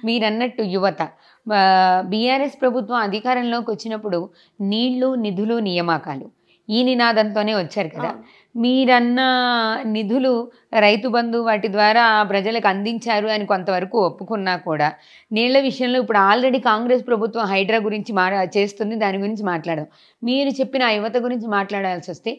మీరన్నట్టు యువత బీఆర్ఎస్ ప్రభుత్వం అధికారంలోకి వచ్చినప్పుడు నీళ్లు, నిధులు, నియామకాలు ఈ నినాదంతోనే వచ్చారు కదా! మీరన్న నిధులు రైతు బంధు వాటి ద్వారా ప్రజలకు అందించారు అని కొంతవరకు ఒప్పుకున్నా కూడా, నీళ్ల విషయంలో ఇప్పుడు ఆల్రెడీ కాంగ్రెస్ ప్రభుత్వం హైడ్రా గురించి చేస్తుంది. దాని గురించి మాట్లాడదాం. మీరు చెప్పిన ఆ యువత గురించి మాట్లాడాల్సొస్తే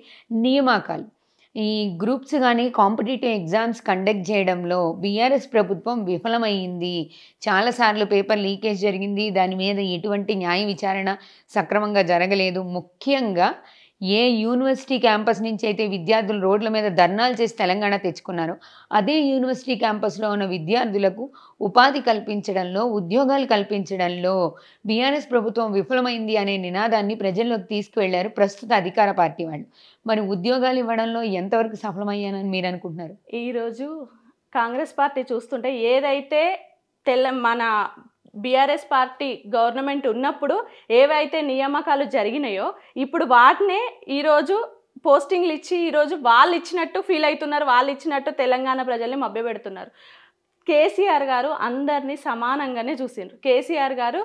నియామకాలు. ఈ గ్రూప్స్ గానీ, కాంపిటీటివ్ ఎగ్జామ్స్ కండక్ట్ చేయడంలో బీఆర్ఎస్ ప్రభుత్వం విఫలమయింది. చాలా సార్లు పేపర్ లీకేజ్ జరిగింది. దాని మీద ఎటువంటి న్యాయ విచారణ సక్రమంగా జరగలేదు. ముఖ్యంగా ఏ యూనివర్సిటీ క్యాంపస్ నుంచి అయితే విద్యార్థులు రోడ్ల మీద ధర్నాలు చేసి తెలంగాణ తెచ్చుకున్నారో, అదే యూనివర్సిటీ క్యాంపస్‌లో ఉన్న విద్యార్థులకు ఉపాధి కల్పించడంలో, ఉద్యోగాలు కల్పించడంలో బీఆర్ఎస్ ప్రభుత్వం విఫలమైంది అనే నినాదాన్ని ప్రజల్లోకి తీసుకువెళ్లారు ప్రస్తుత అధికార పార్టీ వాళ్ళు. మరి ఉద్యోగాలు ఇవ్వడంలో ఎంతవరకు సఫలమయ్యానని మీరనుకుంటున్నారు? ఈరోజు కాంగ్రెస్ పార్టీ చూస్తుంటే ఏదైతే మన బీఆర్ఎస్ పార్టీ గవర్నమెంట్ ఉన్నప్పుడు ఏవైతే నియామకాలు జరిగినాయో ఇప్పుడు వాటినే ఈరోజు పోస్టింగ్లు ఇచ్చి ఈరోజు వాళ్ళు ఇచ్చినట్టు ఫీల్ అవుతున్నారు. వాళ్ళు ఇచ్చినట్టు తెలంగాణ ప్రజల్ని మభ్యపెడుతున్నారు. కేసీఆర్ గారు అందరినీ సమానంగానే చూసిండ్రు. కేసీఆర్ గారు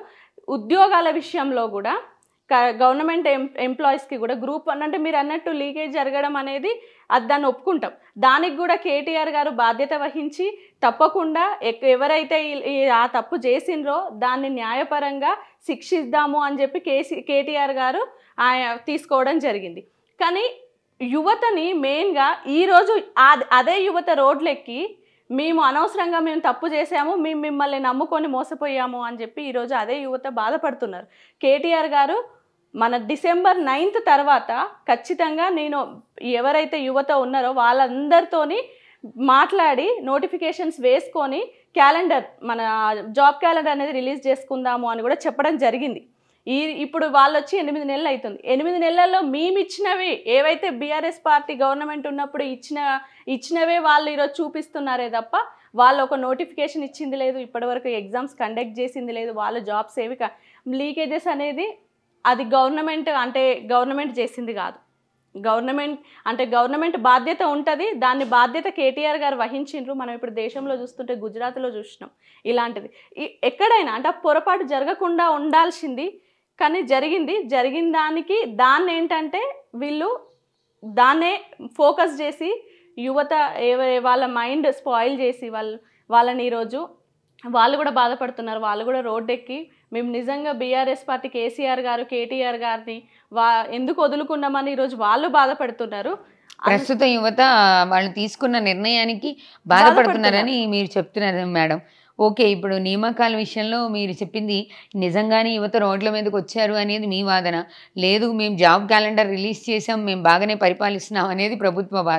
ఉద్యోగాల విషయంలో కూడా గవర్నమెంట్ ఎంప్లాయీస్కి కూడా గ్రూప్ 1 అంటే మీరు అన్నట్టు లీకేజ్ జరగడం అనేది దాన్ని ఒప్పుకుంటాం. దానికి కూడా కేటీఆర్ గారు బాధ్యత వహించి తప్పకుండా ఎవరైతే ఆ తప్పు చేసిండ్రో దాన్ని న్యాయపరంగా శిక్షిద్దాము అని చెప్పి కేటీఆర్ గారు తీసుకోవడం జరిగింది. కానీ యువతని మెయిన్గా ఈరోజు అదే యువత రోడ్లెక్కి మేము అనవసరంగా మేము తప్పు చేసాము, మేము మిమ్మల్ని నమ్ముకొని మోసపోయాము అని చెప్పి ఈరోజు అదే యువత బాధపడుతున్నారు. కేటీఆర్ గారు మన డిసెంబర్ 9th తర్వాత ఖచ్చితంగా నేను ఎవరైతే యువత ఉన్నారో వాళ్ళందరితోని మాట్లాడి నోటిఫికేషన్స్ వేసుకొని క్యాలెండర్ మన జాబ్ క్యాలెండర్ అనేది రిలీజ్ చేసుకుందాము అని కూడా చెప్పడం జరిగింది. ఇప్పుడు వాళ్ళు వచ్చి 8 నెలలు అవుతుంది. 8 నెలల్లో మేము ఇచ్చినవి ఏవైతే బీఆర్ఎస్ పార్టీ గవర్నమెంట్ ఉన్నప్పుడు ఇచ్చినవే వాళ్ళు ఈరోజు చూపిస్తున్నారే తప్ప వాళ్ళు ఒక నోటిఫికేషన్ ఇచ్చింది లేదు, ఇప్పటివరకు ఎగ్జామ్స్ కండక్ట్ చేసింది లేదు, వాళ్ళ జాబ్స్ ఏవి లీకేజెస్ అనేది అది గవర్నమెంట్ చేసింది కాదు. గవర్నమెంట్ బాధ్యత ఉంటుంది. దాన్ని బాధ్యత కేటీఆర్ గారు వహించిండ్రు. మనం ఇప్పుడు దేశంలో చూస్తుంటే గుజరాత్లో చూసినాం ఇలాంటిది. ఎక్కడైనా అంటే పొరపాటు జరగకుండా ఉండాల్సింది కానీ జరిగిన దాన్ని ఏంటంటే వీళ్ళు దాన్నే ఫోకస్ చేసి యువత వాళ్ళ మైండ్ స్పాయిల్ చేసి వాళ్ళని ఈరోజు వాళ్ళు కూడా బాధపడుతున్నారు. వాళ్ళు కూడా రోడ్డెక్కి మేము నిజంగా బీఆర్ఎస్ పార్టీ కేసీఆర్ గారు కేటీఆర్ గారిని ఎందుకు వదులుకున్నామని ఈరోజు వాళ్ళు బాధపడుతున్నారు. ప్రస్తుత యువత వాళ్ళు తీసుకున్న నిర్ణయానికి బాధపడుతున్నారని మీరు చెప్తున్నారు మేడం. ఓకే, ఇప్పుడు నియామకాల విషయంలో మీరు చెప్పింది నిజంగానే యువత రోడ్ల మీదకి వచ్చారు అనేది మీ వాదన. లేదు మేము జాబ్ క్యాలెండర్ రిలీజ్ చేసాం, మేము బాగానే పరిపాలిస్తున్నాం అనేది ప్రభుత్వ వాదన.